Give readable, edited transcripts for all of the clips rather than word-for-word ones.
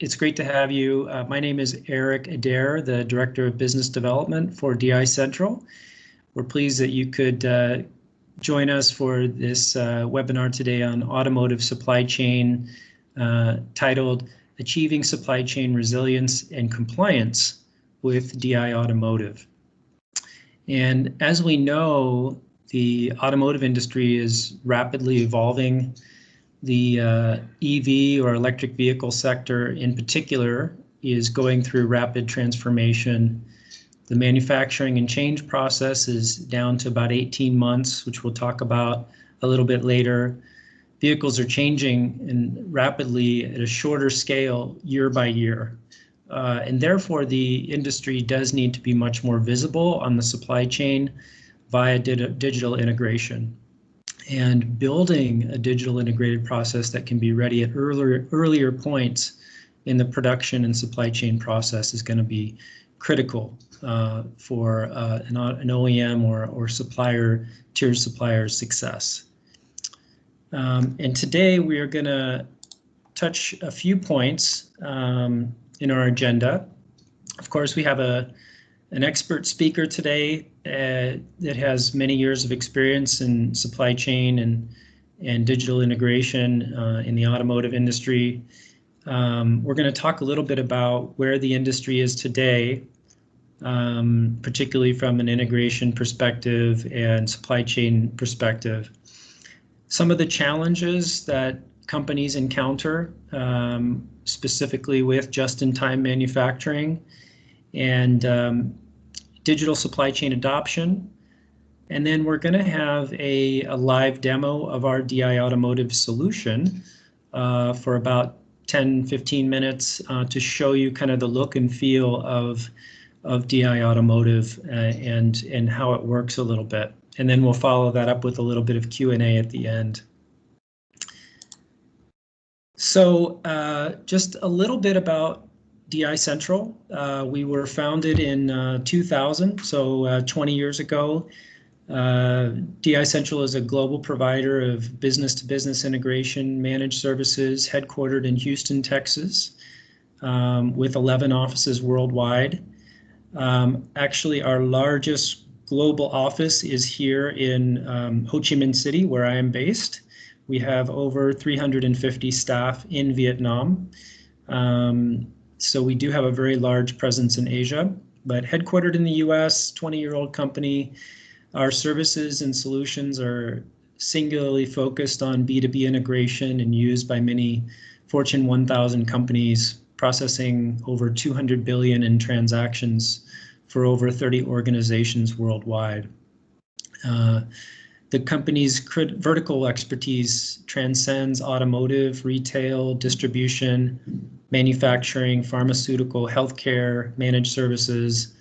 It's great to have you. My name is Eric Adair, the Director of Business Development for DiCentral. We're pleased that you could join us for this webinar today on automotive supply chain, titled Achieving Supply Chain Resilience and Compliance with DiAutomotive. And as we know, the automotive industry is rapidly evolving. The EV or electric vehicle sector in particular is going through rapid transformation. The manufacturing and change process is down to about 18 months, which we'll talk about a little bit later. Vehicles are changing and rapidly at a shorter scale year by year. And therefore, the industry does need to be much more visible on the supply chain via digital integration. And building a digital integrated process that can be ready at earlier points in the production and supply chain process is going to be critical for an OEM or supplier, tier supplier's success. And today we are going to touch a few points in our agenda. Of course, we have an expert speaker today that has many years of experience in supply chain and digital integration in the automotive industry. We're going to talk a little bit about where the industry is today, particularly from an integration perspective and supply chain perspective. Some of the challenges that companies encounter, specifically with just-in-time manufacturing and digital supply chain adoption. And then we're going to have a live demo of our DiAutomotive solution for about 10-15 minutes to show you kind of the look and feel of DiAutomotive and how it works a little bit. And then we'll follow that up with a little bit of Q&A at the end. So just a little bit about DiCentral. We were founded in 2000, so 20 years ago. DiCentral is a global provider of business-to-business integration managed services headquartered in Houston, Texas, with 11 offices worldwide. Actually, our largest global office is here in Ho Chi Minh City, where I am based. We have over 350 staff in Vietnam. So we do have a very large presence in Asia, but headquartered in the US, 20-year-old company. Our services and solutions are singularly focused on B2B integration and used by many Fortune 1000 companies, processing over 200 billion in transactions for over 30 organizations worldwide. The company's vertical expertise transcends automotive, retail, distribution, manufacturing, pharmaceutical, healthcare, managed services,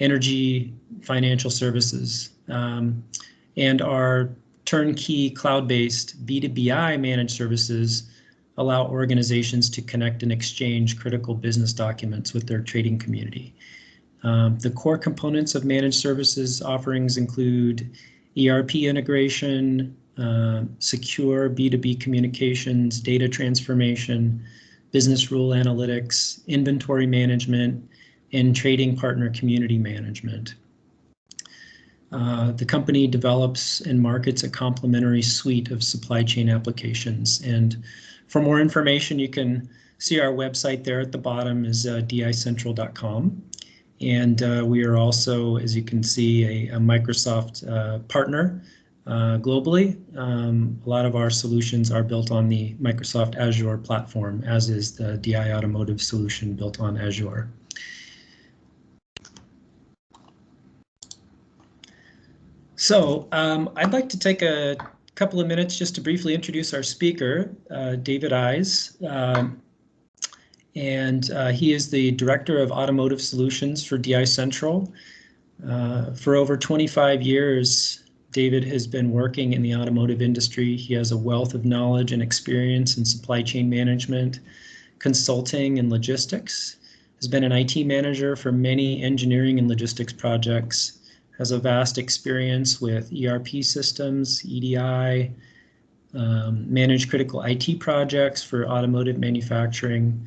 energy, financial services. And our turnkey cloud-based B2BI managed services allow organizations to connect and exchange critical business documents with their trading community. The core components of managed services offerings include ERP integration, secure B2B communications, data transformation, business rule analytics, inventory management, and trading partner community management. The company develops and markets a complementary suite of supply chain applications. And for more information, you can see our website there at the bottom is DiCentral.com. And we are also, as you can see, a Microsoft partner globally. A lot of our solutions are built on the Microsoft Azure platform, as is the DiAutomotive solution built on Azure. So I'd like to take a couple of minutes just to briefly introduce our speaker, David Eyes. And he is the Director of Automotive Solutions for DiCentral. For over 25 years, David has been working in the automotive industry. He has a wealth of knowledge and experience in supply chain management, consulting, and logistics. Has been an IT manager for many engineering and logistics projects. Has a vast experience with ERP systems, EDI, managed critical IT projects for automotive manufacturing,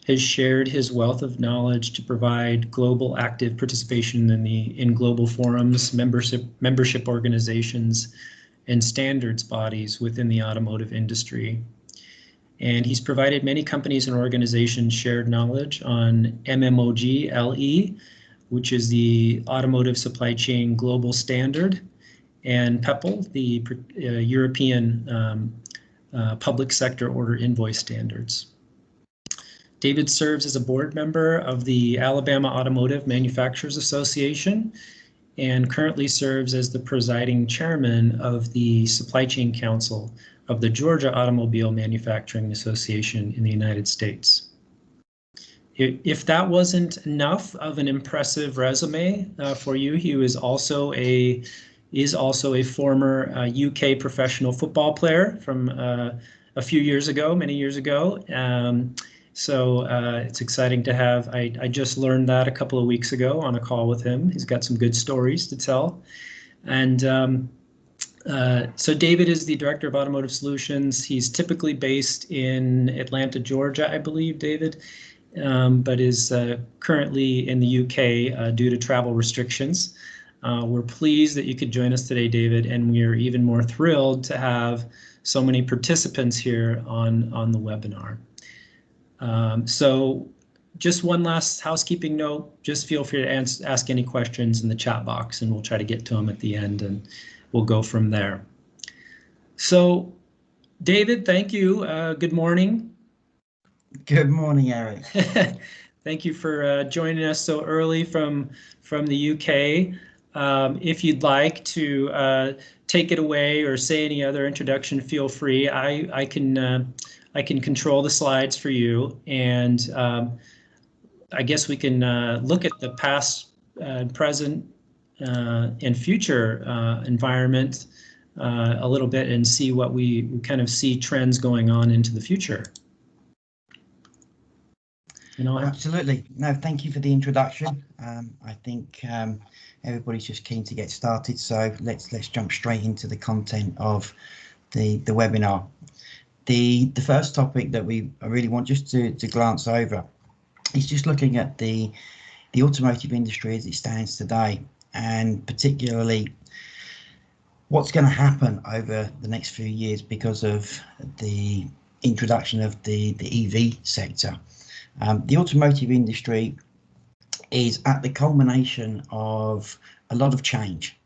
has shared his wealth of knowledge to provide global active participation in global forums, membership organizations, and standards bodies within the automotive industry. And he's provided many companies and organizations shared knowledge on MMOG LE, which is the Automotive Supply Chain Global Standard, and PEPL, the European Public Sector Order Invoice Standards. David serves as a board member of the Alabama Automotive Manufacturers Association and currently serves as the presiding chairman of the Supply Chain Council of the Georgia Automobile Manufacturing Association in the United States. If that wasn't enough of an impressive resume for you, he is also a former UK professional football player from a few years ago, many years ago. So it's exciting to have. I just learned that a couple of weeks ago on a call with him. He's got some good stories to tell. And so David is the Director of Automotive Solutions. He's typically based in Atlanta, Georgia, I believe, David, but is currently in the UK due to travel restrictions. We're pleased that you could join us today, David, and we are even more thrilled to have so many participants here on the webinar. So just one last housekeeping note, just feel free to ask any questions in the chat box and we'll try to get to them at the end and we'll go from there. So David, thank you. Good morning. Good morning, Eric. Thank you for joining us so early from the UK. If you'd like to take it away or say any other introduction, feel free. I can control the slides for you, and I guess we can look at the past, present, and future environment a little bit and see what we kind of see trends going on into the future. Absolutely. No, thank you for the introduction. I think everybody's just keen to get started, so let's jump straight into the content of the webinar. The first topic that I really want just to glance over is just looking at the automotive industry as it stands today, and particularly what's going to happen over the next few years because of the introduction of the EV sector. The automotive industry is at the culmination of a lot of change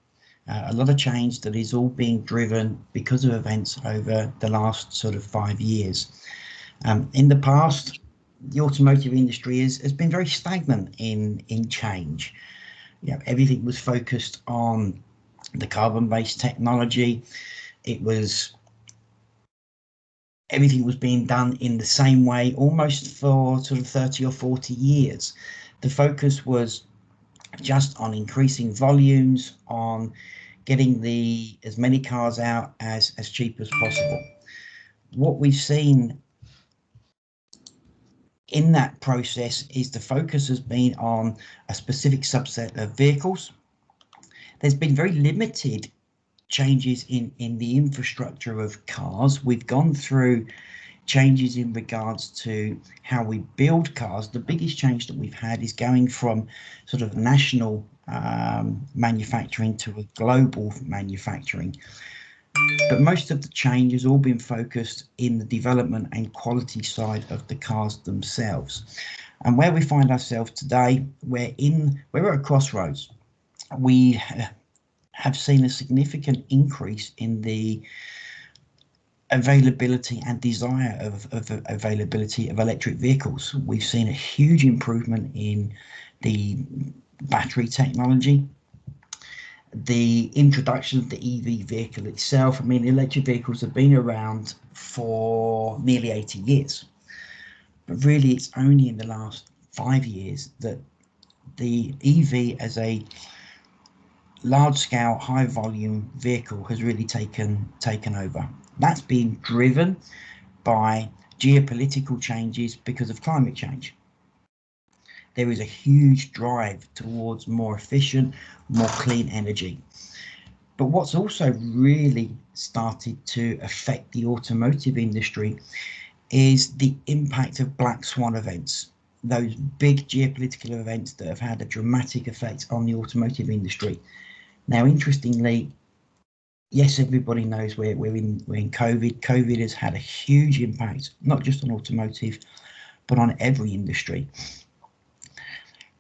that is all being driven because of events over the last sort of 5 years. In the past, the automotive industry has been very stagnant in change. You know, everything was focused on the carbon-based technology. Everything was being done in the same way almost for sort of 30 or 40 years. The focus was just on increasing volumes, on getting as many cars out as cheap as possible. What we've seen in that process is the focus has been on a specific subset of vehicles. There's been very limited changes in the infrastructure of cars. We've gone through changes in regards to how we build cars. The biggest change that we've had is going from sort of national manufacturing to a global manufacturing. But most of the change has all been focused in the development and quality side of the cars themselves. And where we find ourselves today, we're at a crossroads. We have seen a significant increase in the availability and desire of availability of electric vehicles. We've seen a huge improvement in the battery technology, the introduction of the EV vehicle itself. I mean, electric vehicles have been around for nearly 80 years, but really it's only in the last 5 years that the EV as a large-scale, high-volume vehicle has really taken over. That's been driven by geopolitical changes because of climate change. There is a huge drive towards more efficient, more clean energy. But what's also really started to affect the automotive industry is the impact of black swan events, those big geopolitical events that have had a dramatic effect on the automotive industry. Now, interestingly, yes, everybody knows we're in COVID. COVID has had a huge impact, not just on automotive, but on every industry.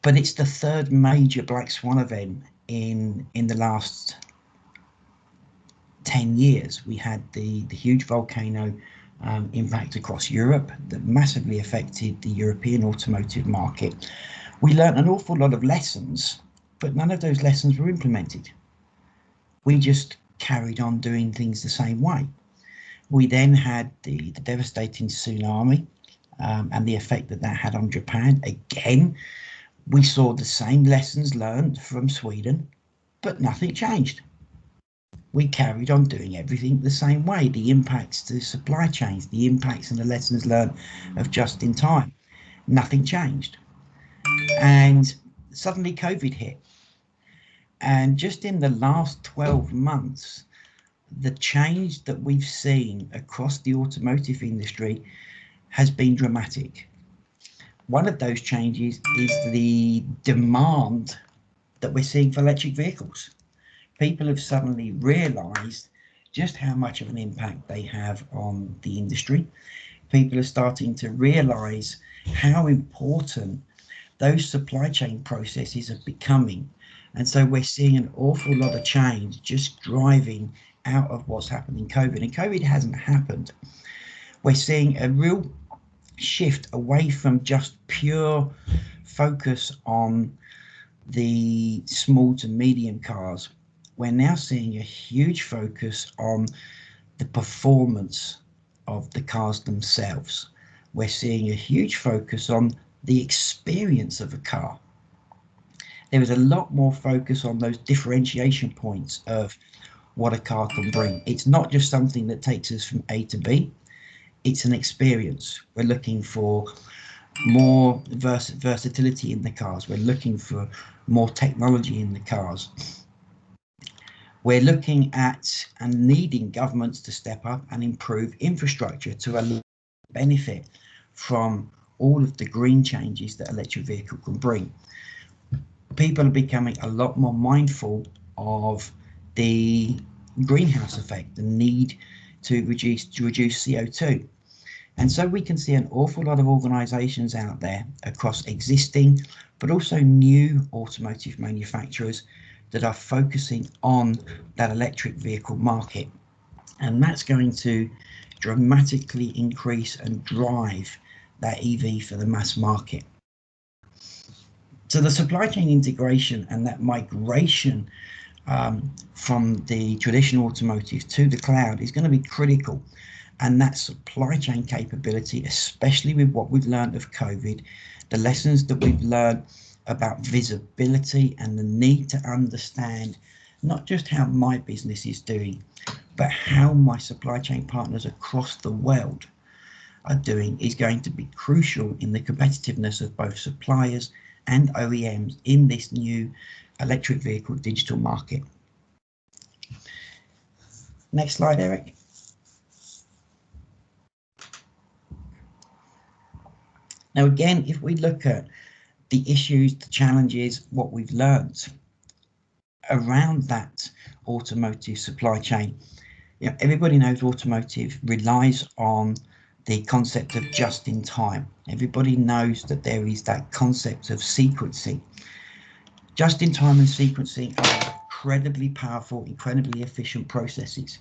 But it's the third major black swan event in the last 10 years. We had the huge volcano impact across Europe that massively affected the European automotive market. We learned an awful lot of lessons, but none of those lessons were implemented. We just carried on doing things the same way. We then had the devastating tsunami and the effect that had on Japan. Again, we saw the same lessons learned from Sweden, but nothing changed. We carried on doing everything the same way. The impacts to supply chains, the impacts and the lessons learned of just in time, nothing changed. And suddenly COVID hit. And just in the last 12 months, the change that we've seen across the automotive industry has been dramatic. One of those changes is the demand that we're seeing for electric vehicles. People have suddenly realised just how much of an impact they have on the industry. People are starting to realise how important those supply chain processes are becoming. And so we're seeing an awful lot of change just driving out of what's happened in COVID. And COVID hasn't happened. We're seeing a real shift away from just pure focus on the small to medium cars. We're now seeing a huge focus on the performance of the cars themselves. We're seeing a huge focus on the experience of a car. There is a lot more focus on those differentiation points of what a car can bring. It's not just something that takes us from A to B, it's an experience. We're looking for more versatility in the cars. We're looking for more technology in the cars. We're looking at and needing governments to step up and improve infrastructure to benefit from all of the green changes that electric vehicle can bring. People are becoming a lot more mindful of the greenhouse effect, the need to reduce CO2. And so we can see an awful lot of organisations out there across existing, but also new automotive manufacturers that are focusing on that electric vehicle market. And that's going to dramatically increase and drive that EV for the mass market. So the supply chain integration and that migration from the traditional automotive to the cloud is going to be critical. And that supply chain capability, especially with what we've learned of COVID, the lessons that we've learned about visibility and the need to understand not just how my business is doing, but how my supply chain partners across the world are doing, is going to be crucial in the competitiveness of both suppliers and OEMs in this new electric vehicle digital market. Next slide, Eric. Now, again, if we look at the issues, the challenges, what we've learned around that automotive supply chain, everybody knows automotive relies on the concept of just in time. Everybody knows that there is that concept of sequencing. Just in time and sequencing are incredibly powerful, incredibly efficient processes,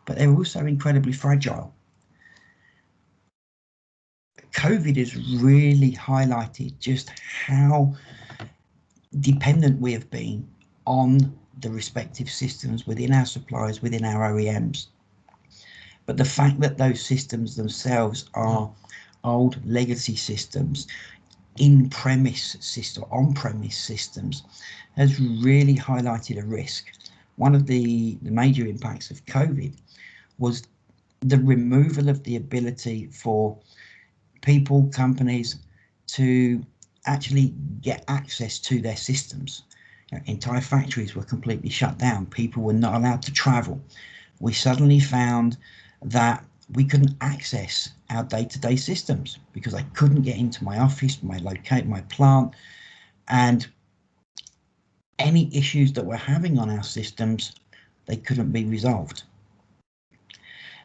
but they're also incredibly fragile. COVID has really highlighted just how dependent we have been on the respective systems within our suppliers, within our OEMs. But the fact that those systems themselves are old legacy systems, on-premise systems, has really highlighted a risk. One of the major impacts of COVID was the removal of the ability for people, companies to actually get access to their systems. Entire factories were completely shut down. People were not allowed to travel. We suddenly found that we couldn't access our day-to-day systems because I couldn't get into my office, my plant, and any issues that we're having on our systems, they couldn't be resolved.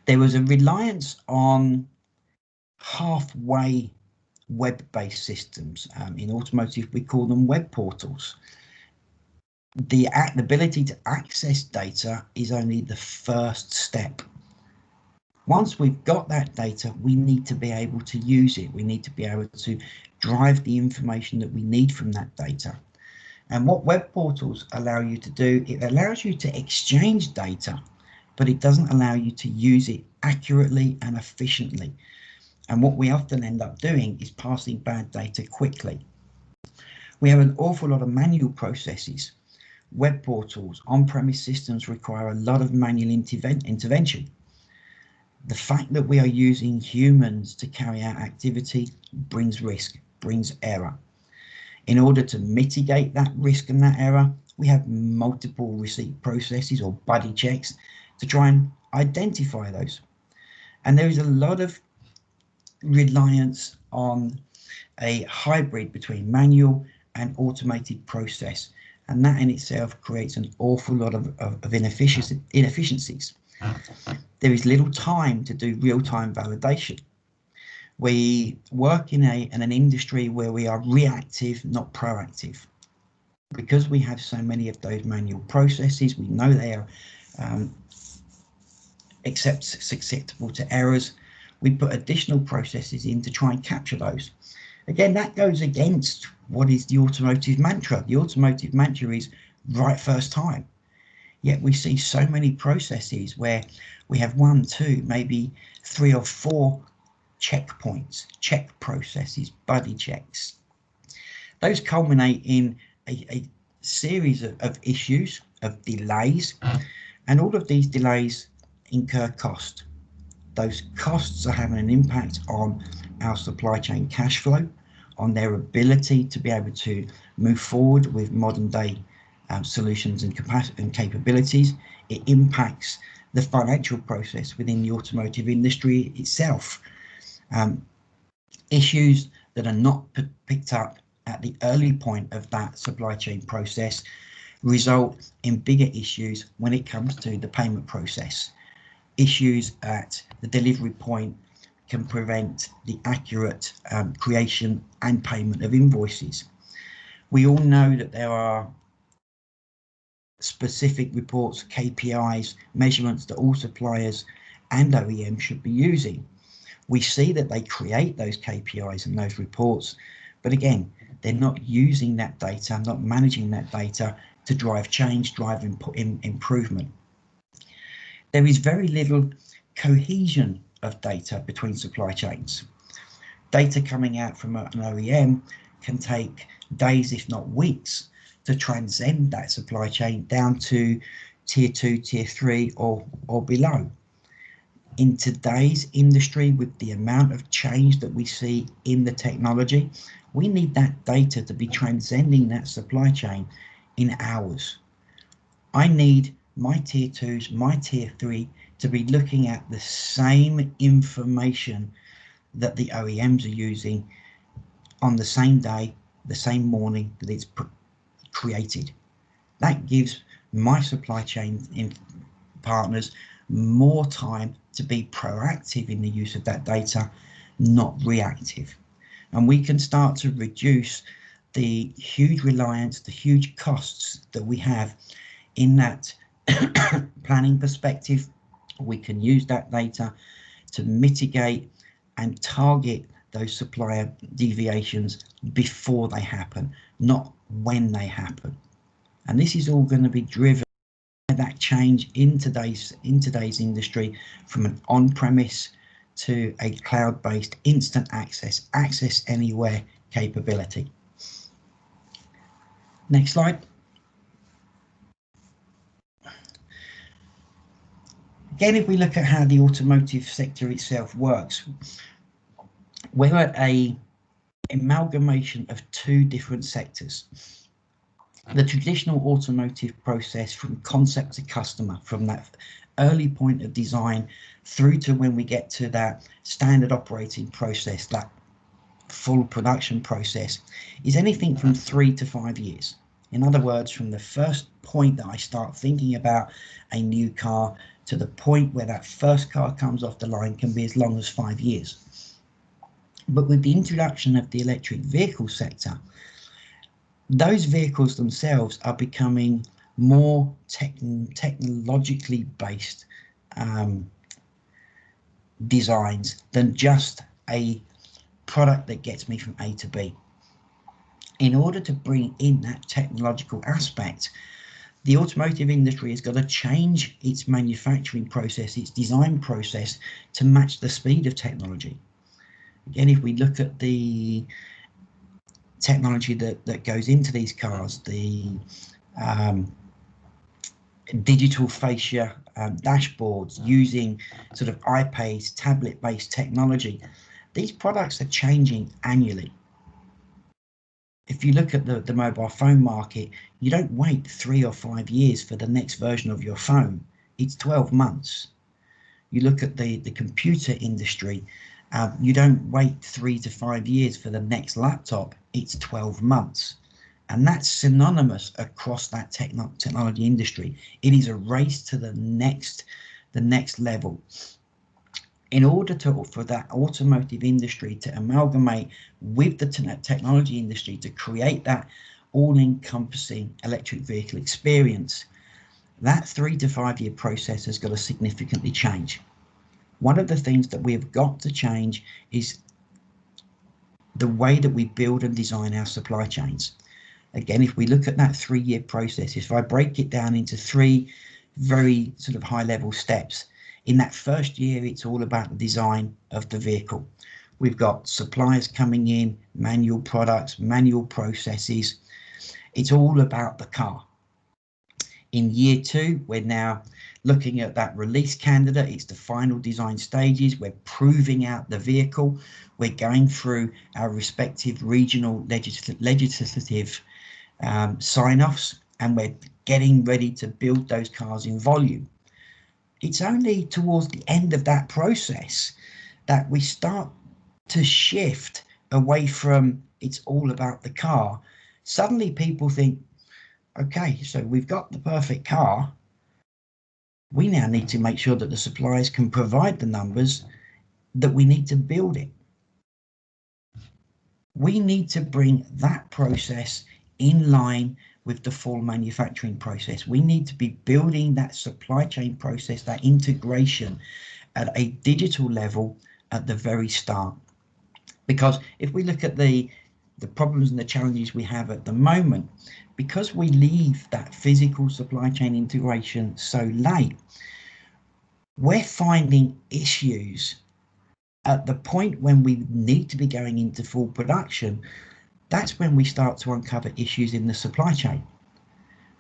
There was a reliance on halfway web-based systems. In automotive, we call them web portals. The ability to access data is only the first step. Once we've got that data, we need to be able to use it. We need to be able to drive the information that we need from that data. And what web portals allow you to do, it allows you to exchange data, but it doesn't allow you to use it accurately and efficiently. And what we often end up doing is passing bad data quickly. We have an awful lot of manual processes. Web portals, on-premise systems require a lot of manual intervention. The fact that we are using humans to carry out activity brings risk, brings error. In order to mitigate that risk and that error, we have multiple receipt processes or buddy checks to try and identify those. And there is a lot of reliance on a hybrid between manual and automated process. And that in itself creates an awful lot of inefficiencies. There is little time to do real-time validation. We work in an industry where we are reactive, not proactive. Because we have so many of those manual processes, we know they are susceptible to errors. We put additional processes in to try and capture those. Again, that goes against what is the automotive mantra. The automotive mantra is right first time. Yet we see so many processes where we have 1, 2, maybe 3 or 4 checkpoints, check processes, buddy checks. Those culminate in a series of issues, of delays, and all of these delays incur cost. Those costs are having an impact on our supply chain cash flow, on their ability to be able to move forward with modern day solutions and capabilities. It impacts the financial process within the automotive industry itself. Issues that are not picked up at the early point of that supply chain process result in bigger issues when it comes to the payment process. Issues at the delivery point can prevent the accurate creation and payment of invoices. We all know that there are specific reports, KPIs, measurements that all suppliers and OEMs should be using. We see that they create those KPIs and those reports, but again, they're not using that data, not managing that data to drive change, drive improvement. There is very little cohesion of data between supply chains. Data coming out from an OEM can take days, if not weeks, to transcend that supply chain down to tier 2, tier 3 or below. In today's industry, with the amount of change that we see in the technology, we need that data to be transcending that supply chain in hours. I need my tier 2s, my tier 3 to be looking at the same information that the OEMs are using on the same day, the same morning that it's created. That gives my supply chain partners more time to be proactive in the use of that data, not reactive. And we can start to reduce the huge reliance, the huge costs that we have in that planning perspective. We can use that data to mitigate and target those supplier deviations before they happen, not when they happen. And this is all going to be driven by that change in today's industry from an on-premise to a cloud-based instant access anywhere capability. Next slide. Again, if we look at how the automotive sector itself works, we're at an amalgamation of 2 different sectors. The traditional automotive process from concept to customer, from that early point of design through to when we get to that standard operating process, that full production process, is anything from 3 to 5 years. In other words, from the first point that I start thinking about a new car to the point where that first car comes off the line can be as long as 5 years. But with the introduction of the electric vehicle sector, those vehicles themselves are becoming more technologically based designs than just a product that gets me from A to B. In order to bring in that technological aspect, the automotive industry has got to change its manufacturing process, its design process, to match the speed of technology. Again, if we look at the technology that goes into these cars, the digital fascia dashboards using sort of iPads, tablet-based technology, these products are changing annually. If you look at the mobile phone market, you don't wait 3 or 5 years for the next version of your phone. It's 12 months. You look at the computer industry, you don't wait 3 to 5 years for the next laptop. It's 12 months. And that's synonymous across that technology industry. It is a race to the next level. In order for that automotive industry to amalgamate with the technology industry to create that all-encompassing electric vehicle experience, that 3 to 5 year process has got to significantly change. One of the things that we have got to change is the way that we build and design our supply chains. Again, if we look at that 3 year process, if I break it down into 3 very sort of high level steps, in that first year, it's all about the design of the vehicle. We've got suppliers coming in, manual products, manual processes. It's all about the car. In year 2, we're now looking at that release candidate. It's the final design stages. We're proving out the vehicle. We're going through our respective regional legislative sign-offs, and we're getting ready to build those cars in volume. It's only towards the end of that process that we start to shift away from it's all about the car. Suddenly people think, okay, so we've got the perfect car. We now need to make sure that the suppliers can provide the numbers that we need to build it. We need to bring that process in line with the full manufacturing process. We need to be building that supply chain process, that integration at a digital level at the very start. Because if we look at the problems and the challenges we have at the moment, because we leave that physical supply chain integration so late, we're finding issues at the point when we need to be going into full production. That's when we start to uncover issues in the supply chain.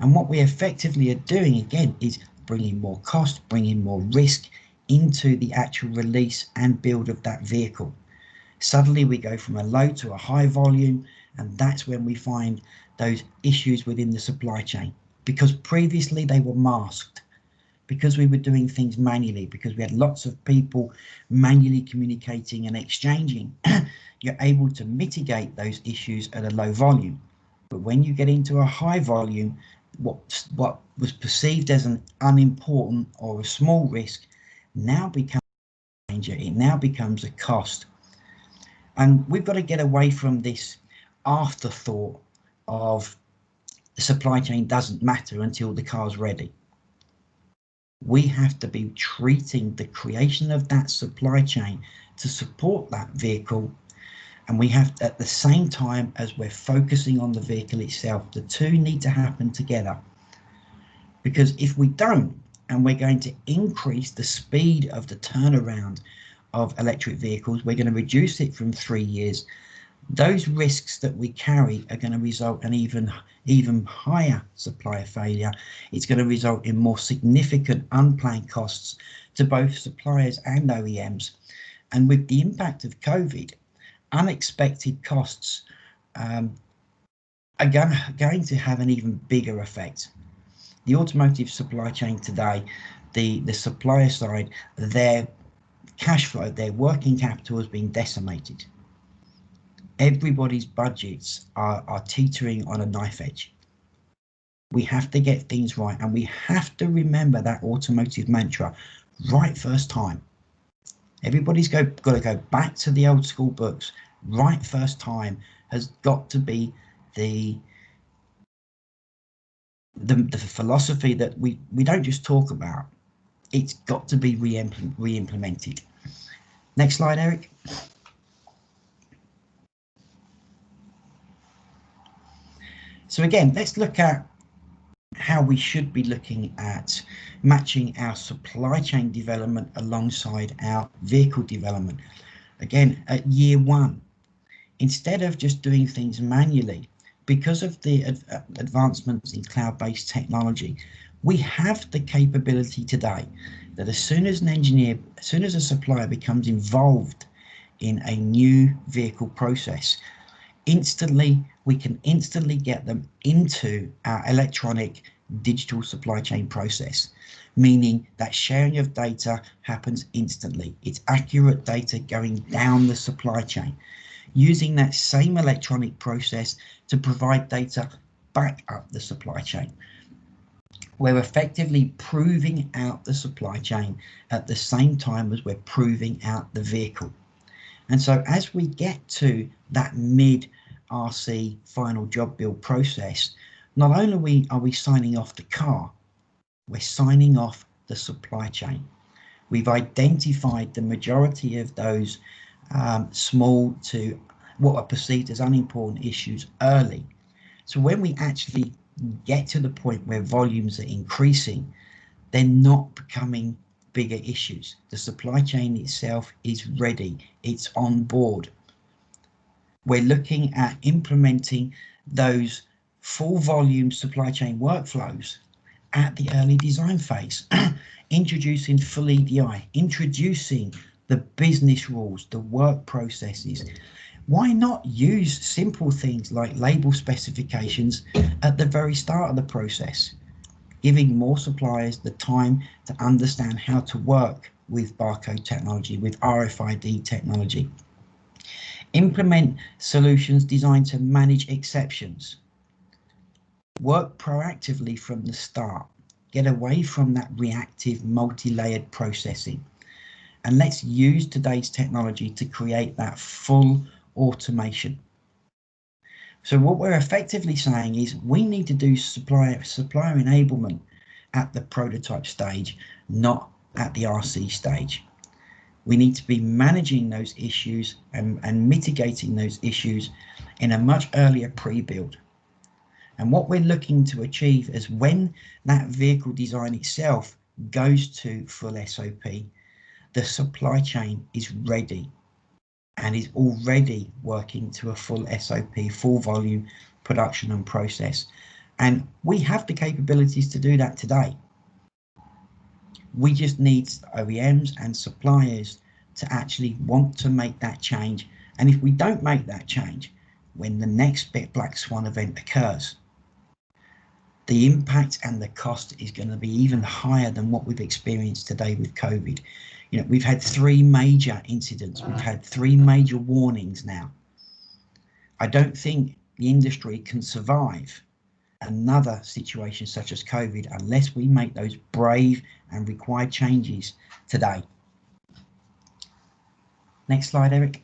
And what we effectively are doing, again, is bringing more cost, bringing more risk into the actual release and build of that vehicle. Suddenly we go from a low to a high volume, and that's when we find those issues within the supply chain, because previously they were masked, because we were doing things manually, because we had lots of people manually communicating and exchanging. You're able to mitigate those issues at a low volume. But when you get into a high volume, what was perceived as an unimportant or a small risk now becomes a danger. It now becomes a cost. And we've got to get away from this afterthought of the supply chain doesn't matter until the car's ready. We have to be treating the creation of that supply chain to support that vehicle. And we have, at the same time as we're focusing on the vehicle itself, the two need to happen together. Because if we don't, and we're going to increase the speed of the turnaround of electric vehicles, we're going to reduce it from 3 years. Those risks that we carry are going to result in even higher supplier failure. It's going to result in more significant unplanned costs to both suppliers and OEMs. And with the impact of COVID, unexpected costs are going to have an even bigger effect. The automotive supply chain today, the supplier side, they're cash flow, their working capital has been decimated. Everybody's budgets are teetering on a knife edge. We have to get things right, and we have to remember that automotive mantra, right first time. Everybody's got to go back to the old school books. Right first time has got to be the philosophy that we don't just talk about. It's got to be re-implemented. Next slide, Eric. So again, let's look at how we should be looking at matching our supply chain development alongside our vehicle development. Again, at year one, instead of just doing things manually, because of the advancements in cloud-based technology, we have the capability today that as soon as a supplier becomes involved in a new vehicle process, we can instantly get them into our electronic digital supply chain process, meaning that sharing of data happens instantly. It's accurate data going down the supply chain, using that same electronic process to provide data back up the supply chain. We're effectively proving out the supply chain at the same time as we're proving out the vehicle. And so as we get to that mid RC final job build process, not only are we signing off the car, we're signing off the supply chain. We've identified the majority of those small to what are perceived as unimportant issues early. So when we actually get to the point where volumes are increasing, they're not becoming bigger issues. The supply chain itself is ready, it's on board. We're looking at implementing those full volume supply chain workflows at the early design phase, introducing full EDI, introducing the business rules, the work processes. Why not use simple things like label specifications at the very start of the process, giving more suppliers the time to understand how to work with barcode technology, with RFID technology. Implement solutions designed to manage exceptions. Work proactively from the start. Get away from that reactive multi-layered processing. And let's use today's technology to create that full automation. So what we're effectively saying is we need to do supplier enablement at the prototype stage, not at the RC stage. We need to be managing those issues and mitigating those issues in a much earlier pre-build. And what we're looking to achieve is when that vehicle design itself goes to full SOP, the supply chain is ready and is already working to a full SOP, full volume production and process. And we have the capabilities to do that today. We just need OEMs and suppliers to actually want to make that change. And if we don't make that change, when the next big black swan event occurs, the impact and the cost is going to be even higher than what we've experienced today with COVID. You know, we've had 3 major incidents. We've had 3 major warnings now. I don't think the industry can survive another situation such as COVID unless we make those brave and required changes today. Next slide, Eric.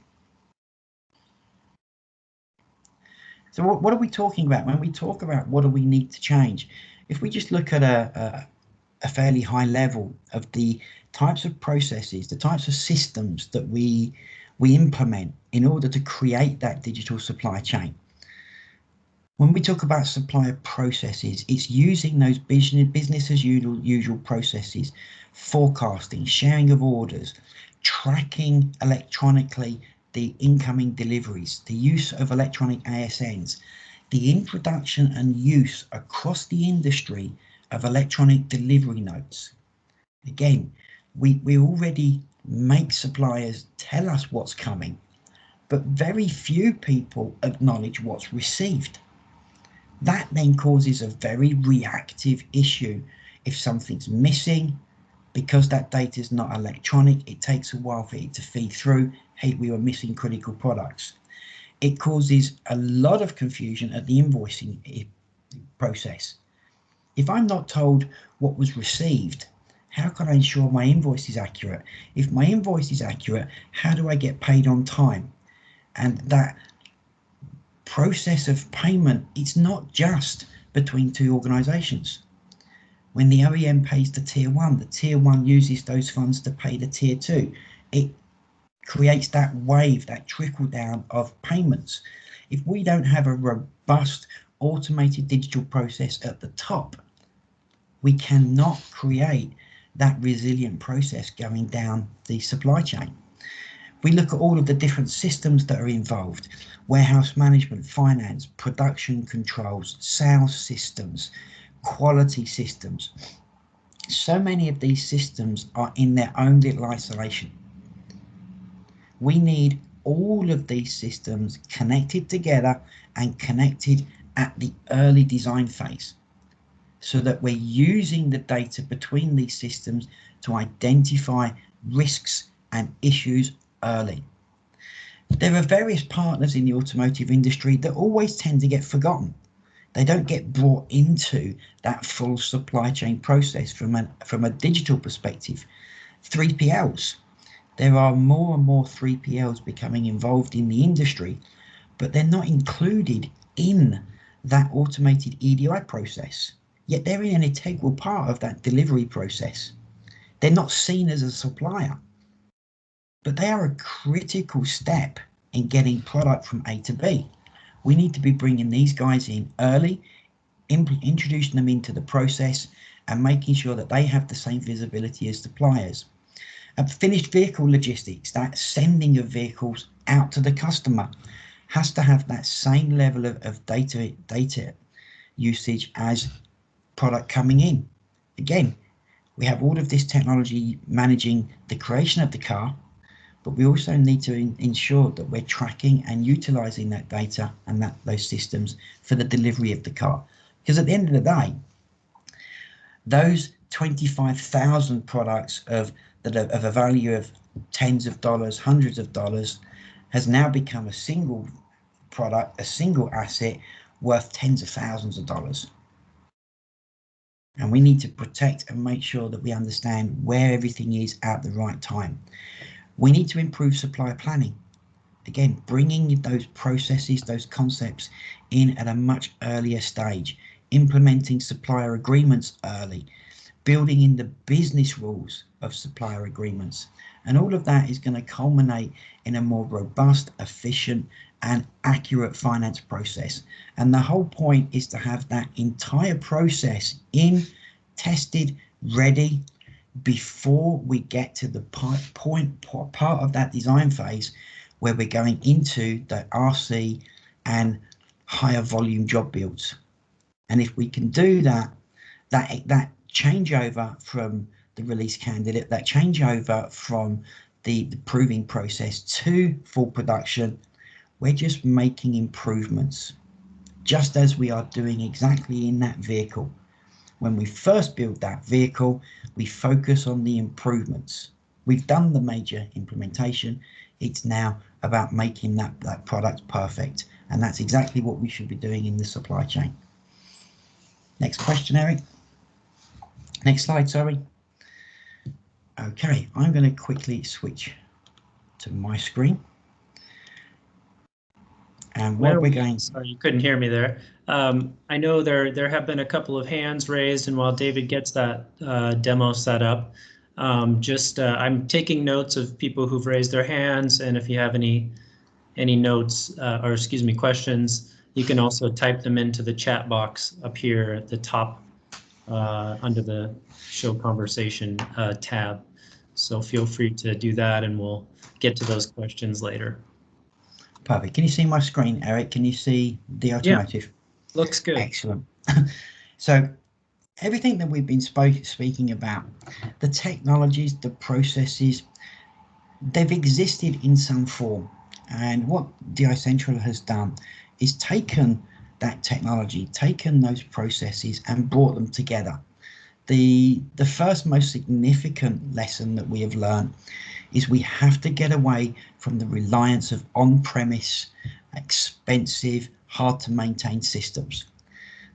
So what are we talking about when we talk about what do we need to change? If we just look at a fairly high level of the types of processes, the types of systems that we implement in order to create that digital supply chain. When we talk about supplier processes, it's using those business as usual processes, forecasting, sharing of orders, tracking electronically the incoming deliveries, the use of electronic ASNs, the introduction and use across the industry of electronic delivery notes. Again, we already make suppliers tell us what's coming, but very few people acknowledge what's received. That then causes a very reactive issue if something's missing Because that data is not electronic, it takes a while for it to feed through. Hey, we were missing critical products. It causes a lot of confusion at the invoicing process. If I'm not told what was received, how can I ensure my invoice is accurate? If my invoice is accurate, how do I get paid on time? And that process of payment, it's not just between two organizations. When the OEM pays the tier one, the tier one uses those funds to pay the tier two. It creates that wave, that trickle down of payments. If we don't have a robust automated digital process at the top, we cannot create that resilient process going down the supply chain. We look at all of the different systems that are involved: warehouse management, finance, production controls, sales systems, quality systems. So many of these systems are in their own little isolation. We need all of these systems connected together and connected at the early design phase, so that we're using the data between these systems to identify risks and issues early. There are various partners in the automotive industry that always tend to get forgotten. They don't get brought into that full supply chain process from a digital perspective. 3PLs. There are more and more 3PLs becoming involved in the industry, but they're not included in that automated EDI process. Yet they're an integral part of that delivery process. They're not seen as a supplier, but they are a critical step in getting product from A to B. We need to be bringing these guys in early, introducing them into the process and making sure that they have the same visibility as suppliers. Finished vehicle logistics, that sending of vehicles out to the customer, has to have that same level of data usage as product coming in. Again, we have all of this technology managing the creation of the car, but we also need to ensure that we're tracking and utilizing that data and those systems for the delivery of the car. Because at the end of the day, those 25,000 products of a value of tens of dollars, hundreds of dollars, has now become a single product, a single asset worth tens of thousands of dollars. And we need to protect and make sure that we understand where everything is at the right time. We need to improve supplier planning. Again, bringing those processes, those concepts in at a much earlier stage, implementing supplier agreements early, building in the business rules of supplier agreements. And all of that is going to culminate in a more robust, efficient, and accurate finance process. And the whole point is to have that entire process tested, ready, before we get to the part of that design phase where we're going into the RC and higher volume job builds. And if we can do that changeover from the release candidate, that changeover from the proving process to full production, we're just making improvements, just as we are doing exactly in that vehicle. When we first build that vehicle, we focus on the improvements. We've done the major implementation. It's now about making that product perfect. And that's exactly what we should be doing in the supply chain. Next question, Eric. Next slide, sorry. Okay, I'm going to quickly switch to my screen. And what we're going... Sorry, you couldn't hear me there. I know there have been a couple of hands raised, and while David gets that demo set up, I'm taking notes of people who've raised their hands, and if you have any notes or excuse me, questions, you can also type them into the chat box up here at the top under the Show Conversation tab. So feel free to do that, and we'll get to those questions later. Perfect. Can you see my screen, Eric? Can you see DiAutomotive? Yeah, looks good. Excellent. So everything that we've been speaking about, the technologies, the processes, they've existed in some form. And what DiCentral has done is taken that technology, taken those processes and brought them together. The first most significant lesson that we have learned is we have to get away from the reliance of on-premise, expensive, hard to maintain systems.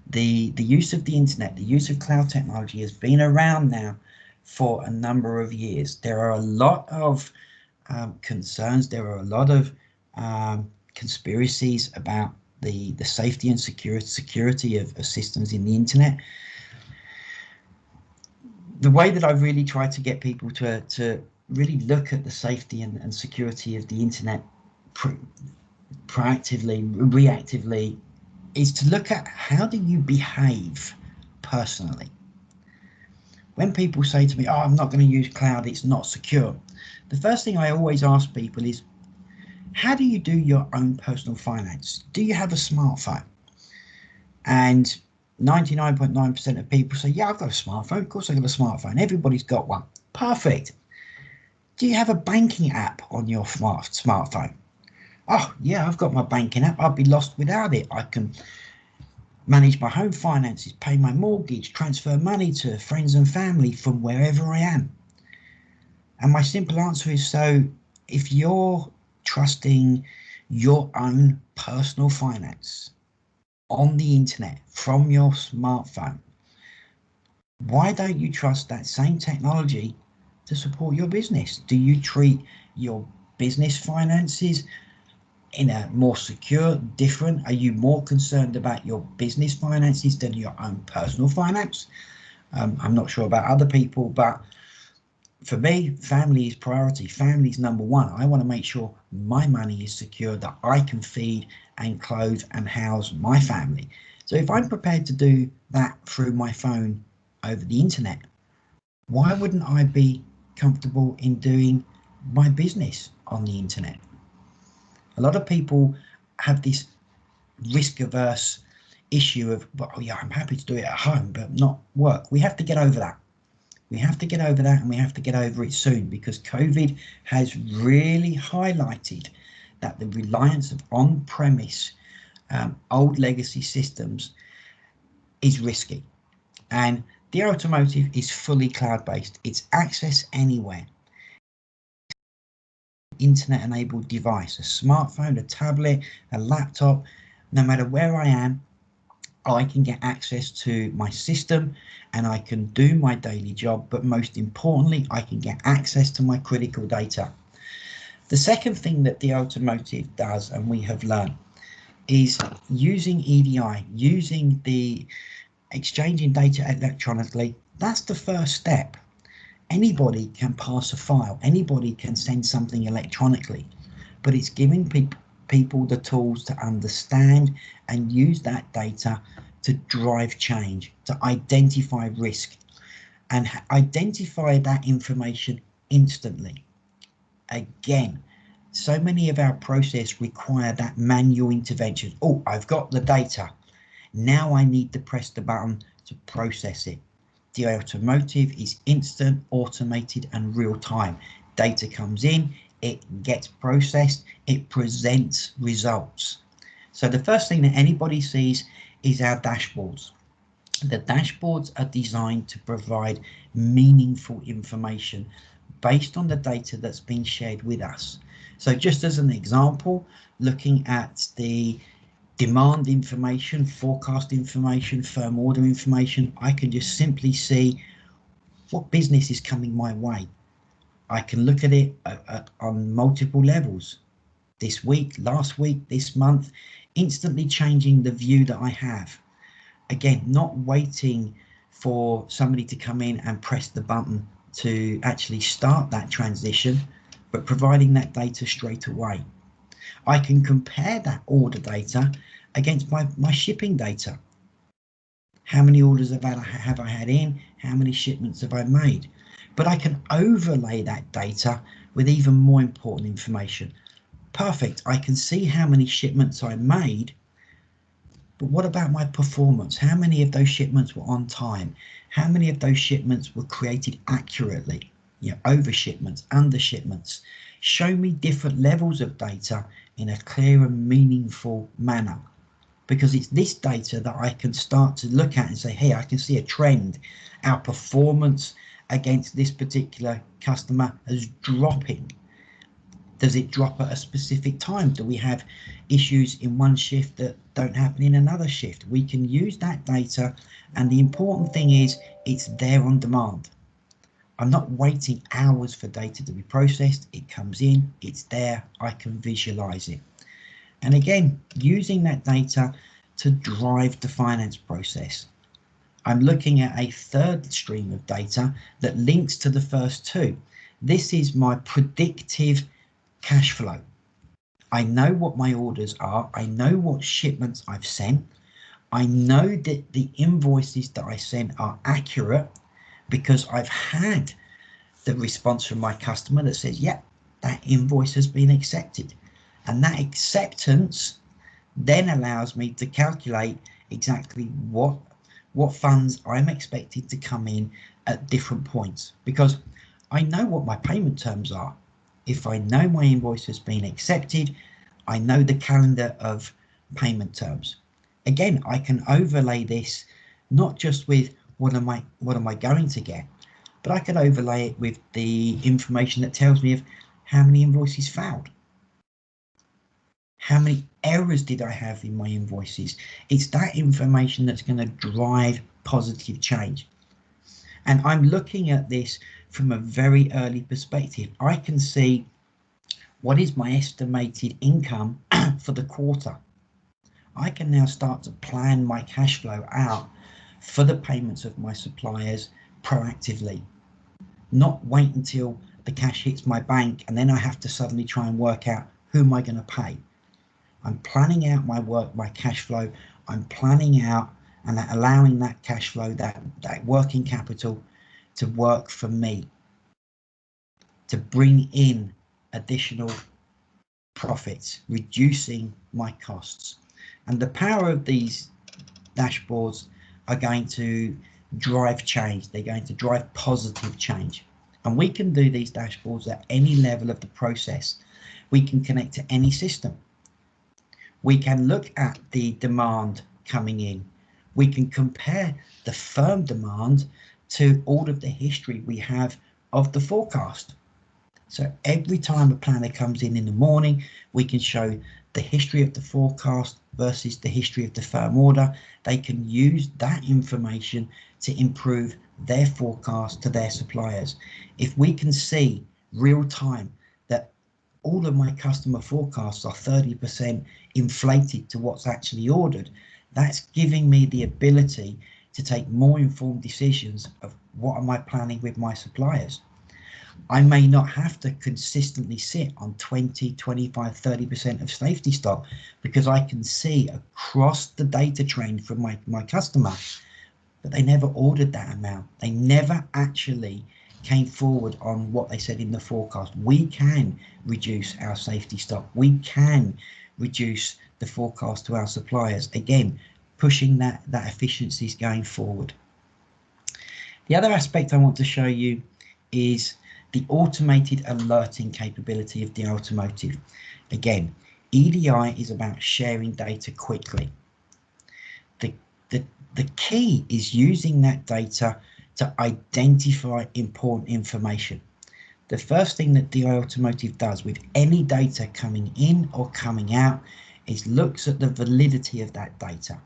The use of the internet, the use of cloud technology has been around now for a number of years. There are a lot of concerns, there are a lot of conspiracies about the safety and security of systems in the internet. The way that I really try to get people to really look at the safety and security of the internet proactively, reactively, is to look at how do you behave personally. When people say to me, oh, I'm not going to use cloud, it's not secure, the first thing I always ask people is, how do you do your own personal finance? Do you have a smartphone? And 99.9% of people say, yeah, I've got a smartphone. Of course I've got a smartphone. Everybody's got one. Perfect. Do you have a banking app on your smartphone? Oh, yeah, I've got my banking app. I'd be lost without it. I can manage my home finances, pay my mortgage, transfer money to friends and family from wherever I am. And my simple answer is, so if you're trusting your own personal finance on the internet from your smartphone, why don't you trust that same technology to support your business? Do you treat your business finances in a more secure, different? Are you more concerned about your business finances than your own personal finance? I'm not sure about other people, but for me, family is priority. Family is number one. I want to make sure my money is secure, that I can feed and clothe and house my family. So if I'm prepared to do that through my phone over the internet, why wouldn't I be comfortable in doing my business on the internet? A lot of people have this risk averse issue of, well, yeah, I'm happy to do it at home, but not work. We have to get over that. We have to get over that, and we have to get over it soon, because COVID has really highlighted that the reliance of on-premise old legacy systems is risky. And DiAutomotive is fully cloud-based. It's access anywhere. Internet-enabled device, a smartphone, a tablet, a laptop, no matter where I am, I can get access to my system and I can do my daily job, but most importantly, I can get access to my critical data. The second thing that DiAutomotive does, and we have learned, is using EDI, using the exchanging data electronically. That's the first step. Anybody can pass a file, anybody can send something electronically, but it's giving people the tools to understand and use that data to drive change, to identify risk and identify that information instantly. Again, so many of our processes require that manual intervention. Oh, I've got the data. Now I need to press the button to process it. DiAutomotive is instant, automated and real time. Data comes in, it gets processed, it presents results. So the first thing that anybody sees is our dashboards. The dashboards are designed to provide meaningful information based on the data that's been shared with us. So just as an example, looking at the demand information, forecast information, firm order information, I can just simply see what business is coming my way. I can look at it on multiple levels. This week, last week, this month, instantly changing the view that I have. Again, not waiting for somebody to come in and press the button to actually start that transition, but providing that data straight away. I can compare that order data against my shipping data. How many orders have I had in? How many shipments have I made? But I can overlay that data with even more important information. Perfect, I can see how many shipments I made, but what about my performance? How many of those shipments were on time? How many of those shipments were created accurately? You know, over shipments, under shipments. Show me different levels of data in a clear and meaningful manner. because it's this data that I can start to look at and say, hey, I can see a trend. Our performance against this particular customer is dropping. Does it drop at a specific time? Do we have issues in one shift that don't happen in another shift? We can use that data, and the important thing is it's there on demand. I'm not waiting hours for data to be processed. It comes in, it's there, I can visualize it. And again, using that data to drive the finance process. I'm looking at a third stream of data that links to the first two. This is my predictive cash flow. I know what my orders are. I know what shipments I've sent. I know that the invoices that I sent are accurate because I've had the response from my customer that says, yeah, that invoice has been accepted. And that acceptance then allows me to calculate exactly what funds I'm expected to come in at different points, because I know what my payment terms are. If I know my invoice has been accepted, I know the calendar of payment terms. Again, I can overlay this not just with what am I going to get, but I can overlay it with the information that tells me of how many invoices failed. How many errors did I have in my invoices? It's that information that's going to drive positive change. And I'm looking at this from a very early perspective. I can see what is my estimated income for the quarter. I can now start to plan my cash flow out for the payments of my suppliers proactively. Not wait until the cash hits my bank and then I have to suddenly try and work out who am I going to pay. I'm planning out my cash flow. I'm planning out and allowing that cash flow, that working capital to work for me, to bring in additional profits, reducing my costs. And the power of these dashboards are going to drive change. They're going to drive positive change. And we can do these dashboards at any level of the process. We can connect to any system. We can look at the demand coming in. We can compare the firm demand to all of the history we have of the forecast. So every time a planner comes in the morning, we can show the history of the forecast versus the history of the firm order. They can use that information to improve their forecast to their suppliers. If we can see real time that all of my customer forecasts are 30% inflated to what's actually ordered, that's giving me the ability to take more informed decisions of what am I planning with my suppliers. I may not have to consistently sit on 20, 25, 30% of safety stock because I can see across the data train from my customer, but they never ordered that amount. They never actually came forward on what they said in the forecast. We can reduce our safety stock. We can reduce the forecast to our suppliers. Again, pushing that efficiencies going forward. The other aspect I want to show you is the automated alerting capability of DiAutomotive. Again, EDI is about sharing data quickly. The key is using that data to identify important information. The first thing that DiAutomotive does with any data coming in or coming out is looks at the validity of that data.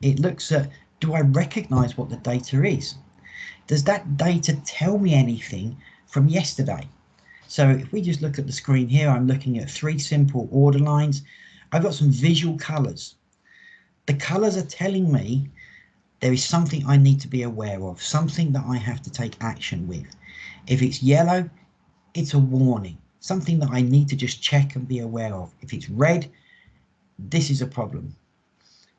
It looks at, do I recognize what the data is? Does that data tell me anything from yesterday? So if we just look at the screen here, I'm looking at 3 simple order lines. I've got some visual colors. The colors are telling me there is something I need to be aware of, something that I have to take action with. If it's yellow, it's a warning, something that I need to just check and be aware of. If it's red, this is a problem.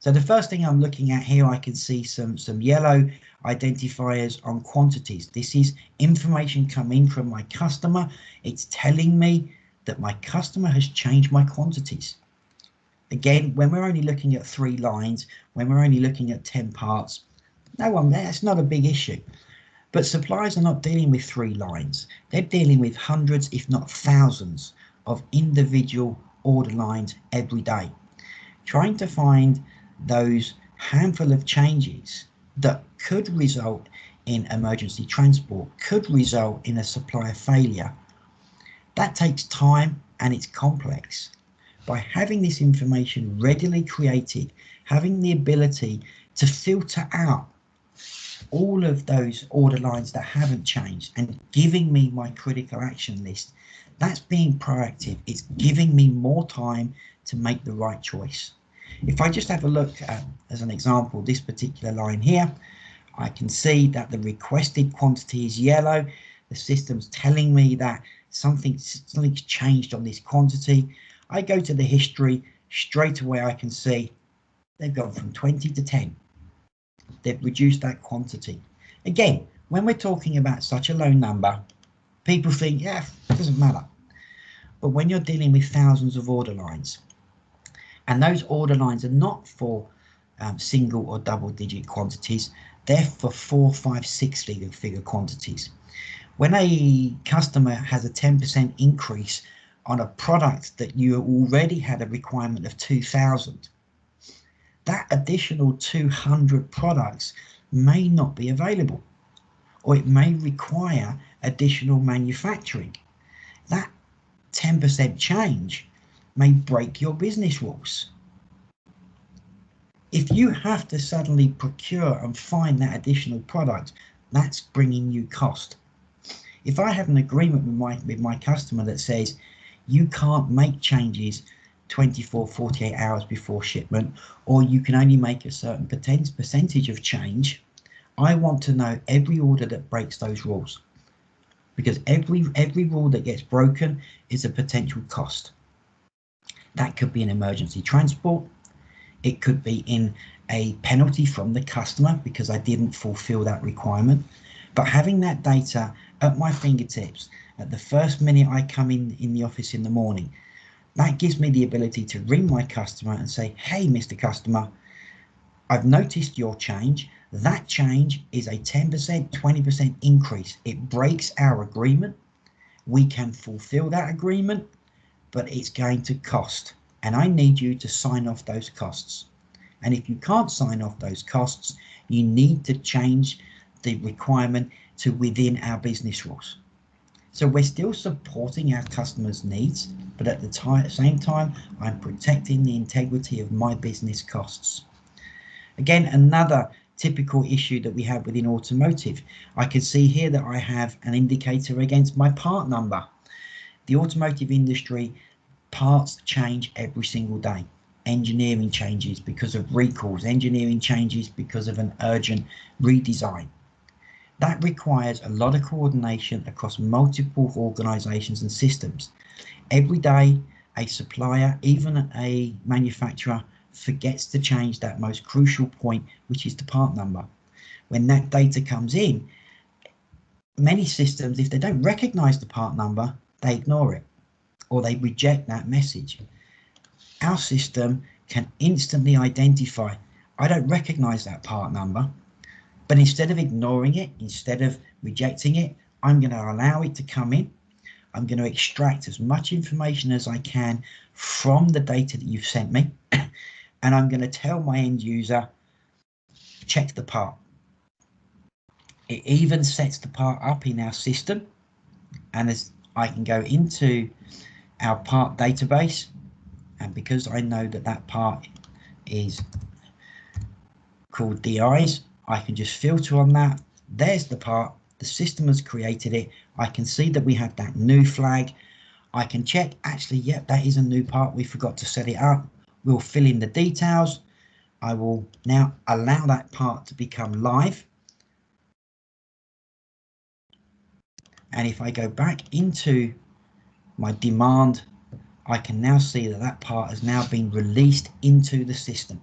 So the first thing I'm looking at here, I can see some yellow identifiers on quantities. This is information coming from my customer. It's telling me that my customer has changed my quantities. Again, when we're only looking at 3 lines, when we're only looking at 10 parts, that's not a big issue. But suppliers are not dealing with 3 lines. They're dealing with hundreds, if not thousands, of individual order lines every day. trying to find those handful of changes that could result in emergency transport, could result in a supplier failure. That takes time and it's complex. By having this information readily created, having the ability to filter out all of those order lines that haven't changed and giving me my critical action list, that's being proactive. It's giving me more time to make the right choice. If I just have a look at, as an example, this particular line here, I can see that the requested quantity is yellow. The system's telling me that something's changed on this quantity. I go to the history, straight away I can see they've gone from 20 to 10. They've reduced that quantity. Again, when we're talking about such a low number, people think, yeah, it doesn't matter. But when you're dealing with thousands of order lines, and those order lines are not for single or double digit quantities, they're for 4, 5, 6 figure quantities. When a customer has a 10% increase on a product that you already had a requirement of 2,000, that additional 200 products may not be available, or it may require additional manufacturing. That 10% change may break your business rules. If you have to suddenly procure and find that additional product, that's bringing you cost. If I have an agreement with my customer that says you can't make changes 24, 48 hours before shipment, or you can only make a certain percentage of change, I want to know every order that breaks those rules, because every rule that gets broken is a potential cost. That could be an emergency transport. It could be in a penalty from the customer because I didn't fulfill that requirement. But having that data at my fingertips at the first minute I come in the office in the morning, that gives me the ability to ring my customer and say, hey, Mr. Customer, I've noticed your change. That change is a 10%, 20% increase. It breaks our agreement. We can fulfill that agreement, but it's going to cost. And I need you to sign off those costs. And if you can't sign off those costs, you need to change the requirement to within our business rules. So we're still supporting our customers' needs, but at the same time, I'm protecting the integrity of my business costs. Again, another typical issue that we have within automotive, I can see here that I have an indicator against my part number. The automotive industry, parts change every single day. Engineering changes because of recalls, engineering changes because of an urgent redesign. That requires a lot of coordination across multiple organizations and systems. Every day, a supplier, even a manufacturer, forgets to change that most crucial point, which is the part number. When that data comes in, many systems, if they don't recognize the part number, they ignore it or they reject that message. Our system can instantly identify, I don't recognize that part number, but instead of ignoring it, instead of rejecting it, I'm going to allow it to come in. I'm going to extract as much information as I can from the data that you've sent me. And I'm going to tell my end user, check the part. It even sets the part up in our system. And as I can go into our part database, and because I know that that part is called DIs, I can just filter on that. There's the part. The system has created it. I can see that we have that new flag. I can check, actually, yep, that is a new part. We forgot to set it up. We'll fill in the details. I will now allow that part to become live. And if I go back into my demand, I can now see that that part has now been released into the system.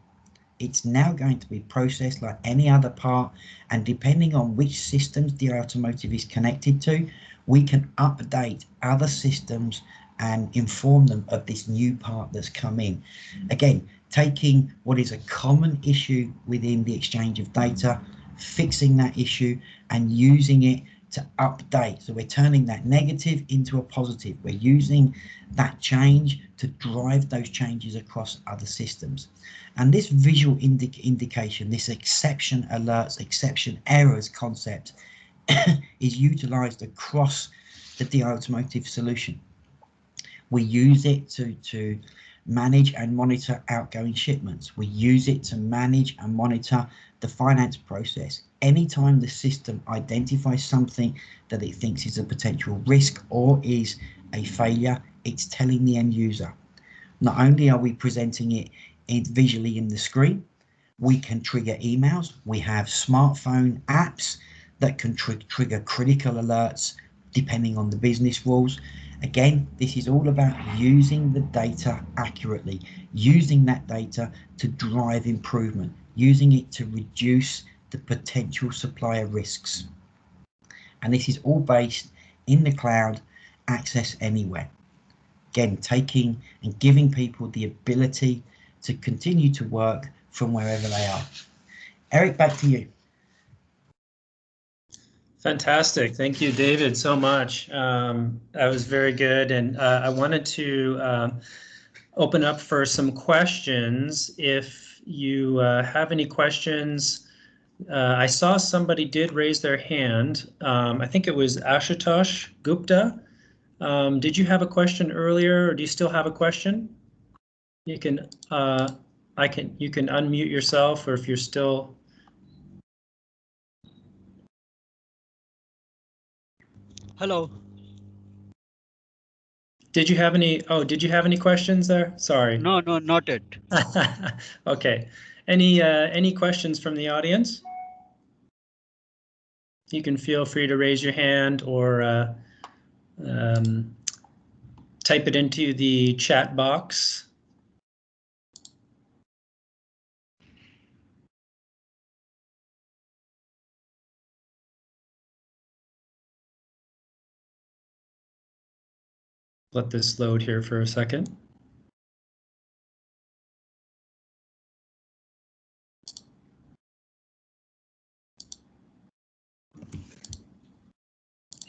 It's now going to be processed like any other part, and depending on which systems DiAutomotive is connected to, we can update other systems and inform them of this new part that's come in. Again, taking what is a common issue within the exchange of data, fixing that issue and using it to update. So we're turning that negative into a positive. We're using that change to drive those changes across other systems. And this visual indication, this exception alerts, exception errors concept is utilized across the DiAutomotive solution. We use it to manage and monitor outgoing shipments. We use it to manage and monitor the finance process. Anytime the system identifies something that it thinks is a potential risk or is a failure, it's telling the end user. Not only are we presenting it visually in the screen, we can trigger emails. We have smartphone apps that can trigger critical alerts depending on the business rules. Again, this is all about using the data accurately, using that data to drive improvement, using it to reduce the potential supplier risks. And this is all based in the cloud, access anywhere. Again, taking and giving people the ability to continue to work from wherever they are. Eric, back to you. Fantastic. Thank you, David, so much. That was very good. And I wanted to open up for some questions. If you have any questions, I saw somebody did raise their hand. I think it was Ashutosh Gupta. Did you have a question earlier, or do you still have a question? You can, you can unmute yourself, or if you're still. Hello. Did you have any? Oh, did you have any questions there? Sorry. No, not it. Okay. Any questions from the audience? You can feel free to raise your hand or type it into the chat box. Let this load here for a second.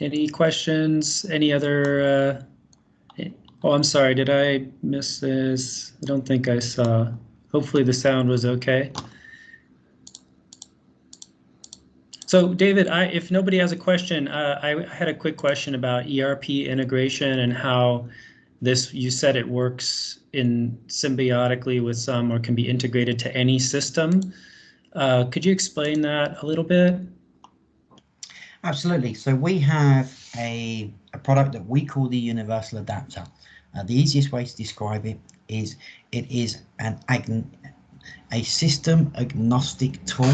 Any questions? Any other? Oh, I'm sorry. Did I miss this? I don't think I saw. Hopefully the sound was okay. So David, if nobody has a question, I had a quick question about ERP integration and how this, you said it works in symbiotically with some or can be integrated to any system. Could you explain that a little bit? Absolutely. So we have a product that we call the Universal Adapter. The easiest way to describe it is a system agnostic tool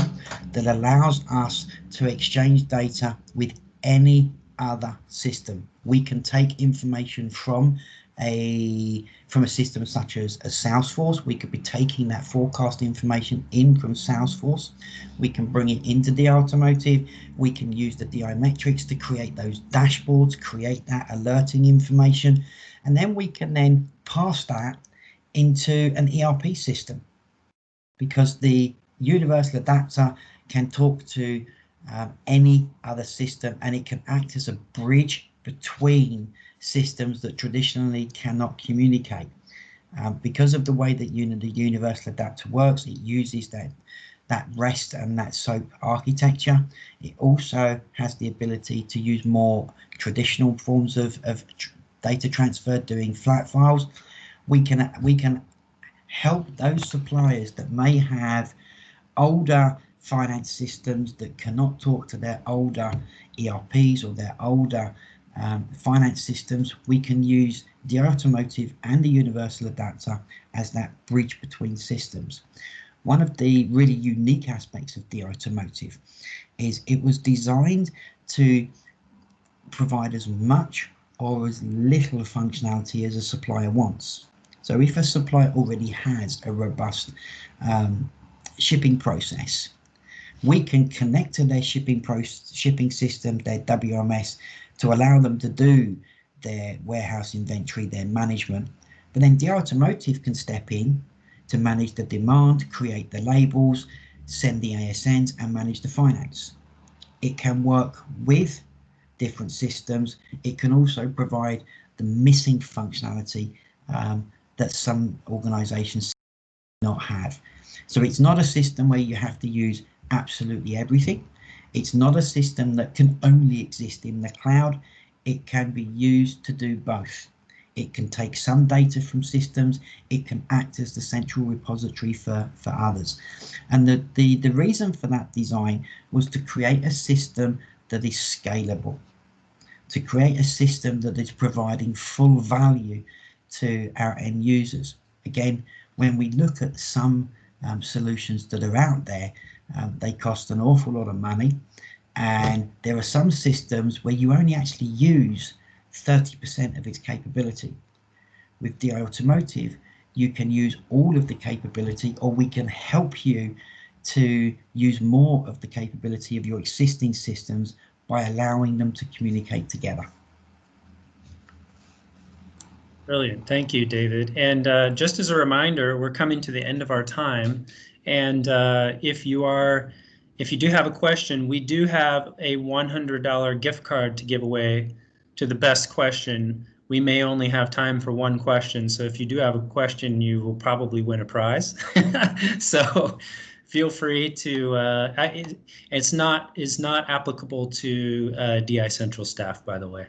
that allows us to exchange data with any other system. We can take information from a system such as Salesforce. We could be taking that forecast information in from Salesforce. We can bring it into DiAutomotive. We can use the DI metrics to create those dashboards, create that alerting information, and then we can then pass that into an ERP system, because the Universal Adapter can talk to any other system, and it can act as a bridge between systems that traditionally cannot communicate. Because of the way that the Universal Adapter works, it uses that REST and that SOAP architecture. It also has the ability to use more traditional forms of data transfer, doing flat files. We can help those suppliers that may have older finance systems that cannot talk to their older ERPs or their older finance systems. We can use DiAutomotive and the Universal Adapter as that bridge between systems. One of the really unique aspects of DiAutomotive is it was designed to provide as much or as little functionality as a supplier wants. So if a supplier already has a robust shipping process, we can connect to their shipping system, their WMS, to allow them to do their warehouse inventory, their management. But then DiAutomotive can step in to manage the demand, create the labels, send the ASNs, and manage the finance. It can work with different systems. It can also provide the missing functionality that some organizations not have. So it's not a system where you have to use absolutely everything. It's not a system that can only exist in the cloud. It can be used to do both. It can take some data from systems. It can act as the central repository for others. And the reason for that design was to create a system that is scalable, to create a system that is providing full value to our end users. Again, when we look at some solutions that are out there, they cost an awful lot of money, and there are some systems where you only actually use 30% of its capability. With DiAutomotive, you can use all of the capability, or we can help you to use more of the capability of your existing systems by allowing them to communicate together. Brilliant. Thank you, David. And just as a reminder, we're coming to the end of our time. And if you do have a question, we do have a $100 gift card to give away to the best question. We may only have time for one question. So if you do have a question, you will probably win a prize. So feel free to, it's not applicable to DiCentral staff, by the way.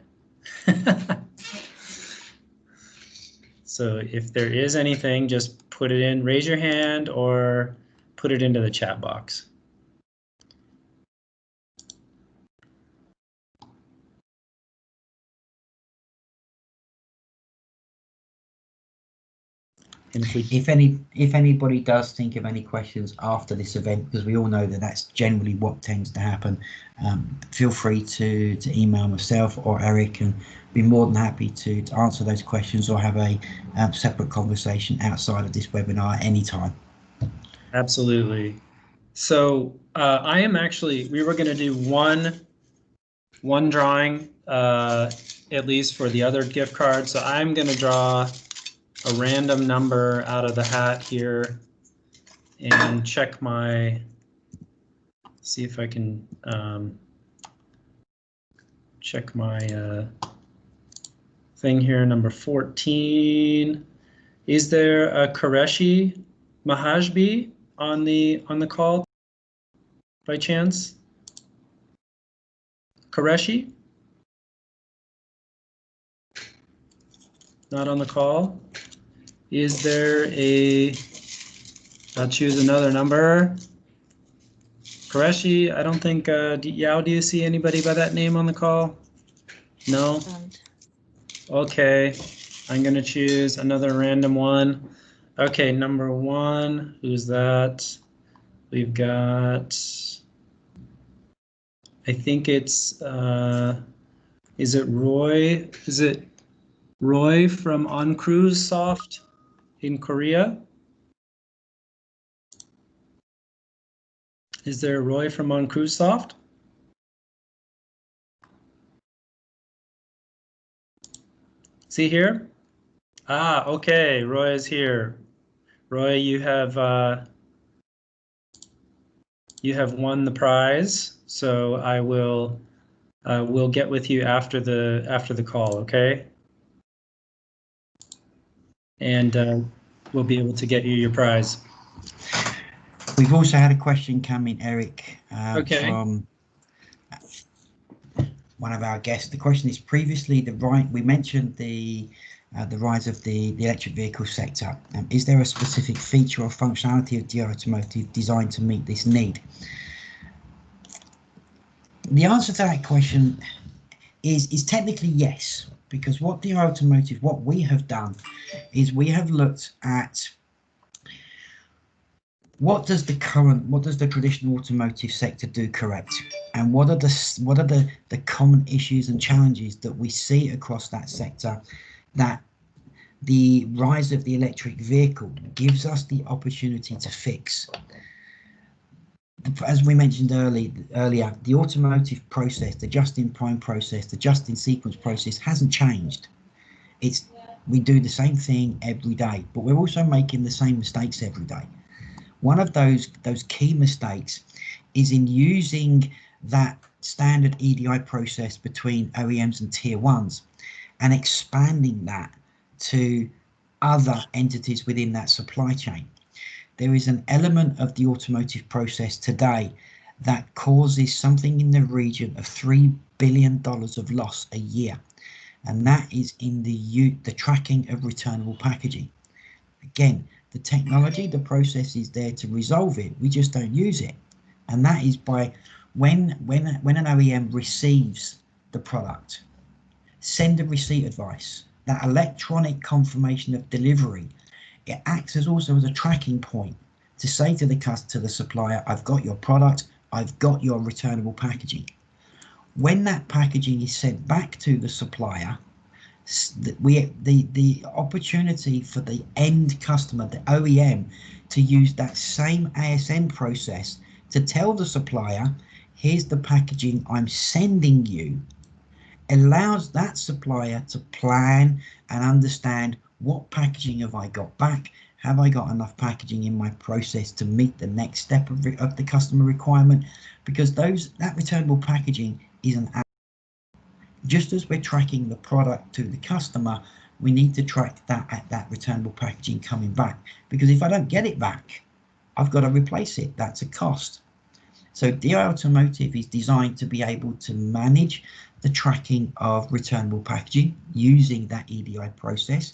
So if there is anything, just put it in, raise your hand, or put it into the chat box. And if anybody does think of any questions after this event, because we all know that that's generally what tends to happen, feel free to email myself or Eric, and be more than happy to answer those questions, or have a separate conversation outside of this webinar anytime. Absolutely. So I am actually, we were going to do one drawing at least for the other gift card. So I'm going to draw a random number out of the hat here and check my, see if I can check my thing here, number 14. Is there a Qureshi Mahajbi on the call by chance? Qureshi? Not on the call. Is there a, I'll choose another number. Qureshi, I don't think, Yao, do you see anybody by that name on the call? No? Okay, I'm gonna choose another random one. Okay, number 1, who's that? We've got, I think it's, is it Roy? Is it Roy from OnCruiseSoft in Korea? Is there a Roy from OnCruiseSoft? See here? Ah, okay, Roy is here. Roy, you have won the prize. So I will we'll get with you after the call, okay? And we'll be able to get you your prize. We've also had a question come in, Eric, from one of our guests. The question is, previously we mentioned the rise of the electric vehicle sector. Is there a specific feature or functionality of DiAutomotive designed to meet this need? The answer to that question is technically yes, because what DiAutomotive, what we have done is we have looked at what does the traditional automotive sector do correct, and what are the common issues and challenges that we see across that sector that the rise of the electric vehicle gives us the opportunity to fix. As we mentioned earlier, the automotive process, the just-in-time process, the just-in-sequence process hasn't changed. We do the same thing every day, but we're also making the same mistakes every day. One of those key mistakes is in using that standard EDI process between OEMs and tier ones and expanding that to other entities within that supply chain. There is an element of the automotive process today that causes something in the region of $3 billion of loss a year, and that is in the tracking of returnable packaging. Again, the technology, the process is there to resolve it. We just don't use it, and that is by when an OEM receives the product, send a receipt advice. That electronic confirmation of delivery, it acts as also as a tracking point to say to the supplier, I've got your product, I've got your returnable packaging. When that packaging is sent back to the supplier, the opportunity for the end customer, the OEM, to use that same ASN process to tell the supplier, here's the packaging I'm sending you, allows that supplier to plan and understand what packaging have I got back, have I got enough packaging in my process to meet the next step of the customer requirement, because that returnable packaging is an just as we're tracking the product to the customer, we need to track that returnable packaging coming back, because if I don't get it back, I've got to replace it. That's a cost. So DiAutomotive is designed to be able to manage the tracking of returnable packaging using that EDI process.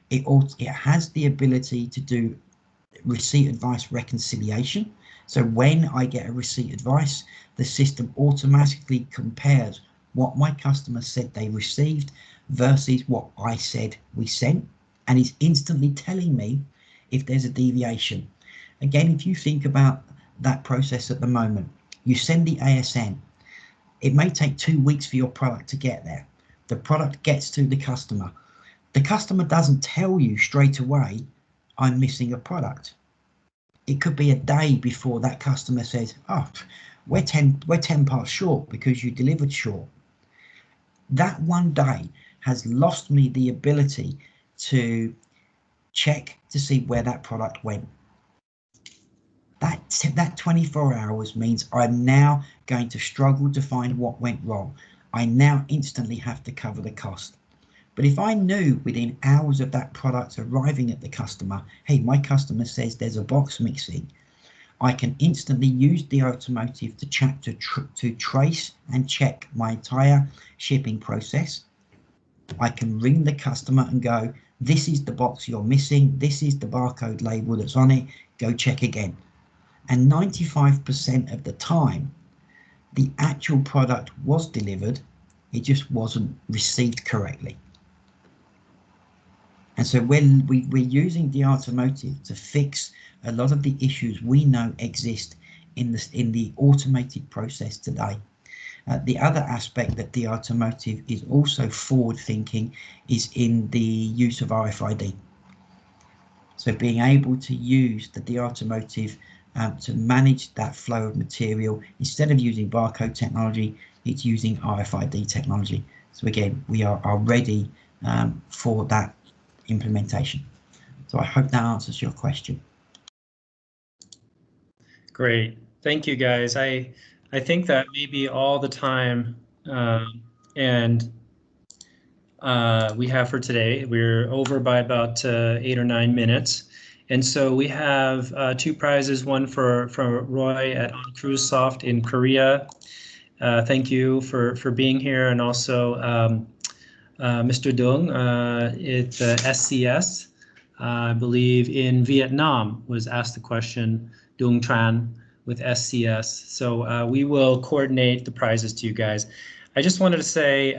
It has the ability to do receipt advice reconciliation. So when I get a receipt advice, the system automatically compares what my customer said they received versus what I said we sent, and is instantly telling me if there's a deviation. Again, if you think about that process at the moment, you send the ASN, it may take 2 weeks for your product to get there. The product gets to the customer doesn't tell you straight away, I'm missing a product. It could be a day before that customer says, oh, we're 10 parts short because you delivered short. That one day has lost me the ability to check to see where that product went. That 24 hours means I'm now going to struggle to find what went wrong. I now instantly have to cover the cost. But if I knew within hours of that product arriving at the customer, hey, my customer says there's a box missing, I can instantly use DiAutomotive to trace and check my entire shipping process. I can ring the customer and go, this is the box you're missing, this is the barcode label that's on it, go check again. And 95% of the time, the actual product was delivered, it just wasn't received correctly. And so when we're using DiAutomotive to fix a lot of the issues we know exist in the automated process today. The other aspect that DiAutomotive is also forward thinking is in the use of RFID. So being able to use the DiAutomotive to manage that flow of material, instead of using barcode technology, it's using RFID technology. So again, we are ready for that implementation. So I hope that answers your question. Great, thank you guys. I think that may be all the time we have for today. We're over by about 8 or 9 minutes. And so we have 2 prizes, one for Roy at OnCruiseSoft in Korea. Thank you for being here, and also Mr. Dung at SCS, I believe in Vietnam, was asked the question, Dung Tran with SCS. So we will coordinate the prizes to you guys. I just wanted to say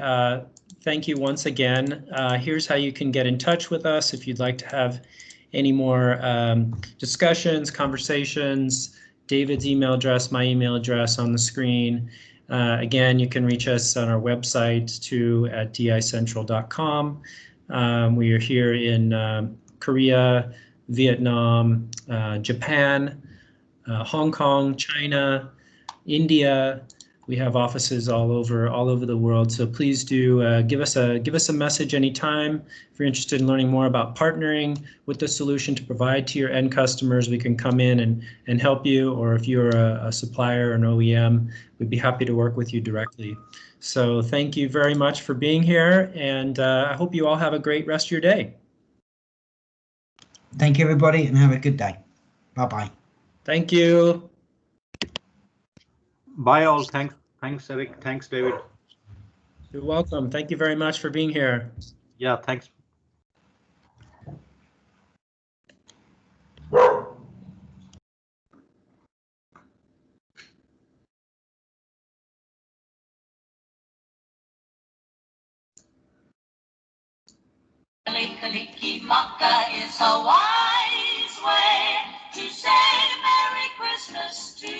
thank you once again. Here's how you can get in touch with us if you'd like to have any more discussions, conversations. David's email address, my email address on the screen. Again, you can reach us on our website too at DiCentral.com. We are here in Korea, Vietnam, Japan, Hong Kong, China, India. We have offices all over the world. So please do give us a message anytime if you're interested in learning more about partnering with the solution to provide to your end customers. We can come in and help you, or if you're a supplier or an OEM, we'd be happy to work with you directly. So thank you very much for being here, and I hope you all have a great rest of your day. Thank you, everybody, and have a good day. Bye-bye. Thank you. Bye all. Thanks, Eric. Thanks, David. You're welcome. Thank you very much for being here. Yeah, thanks. Kalikimaka is a wise way to say Merry Christmas to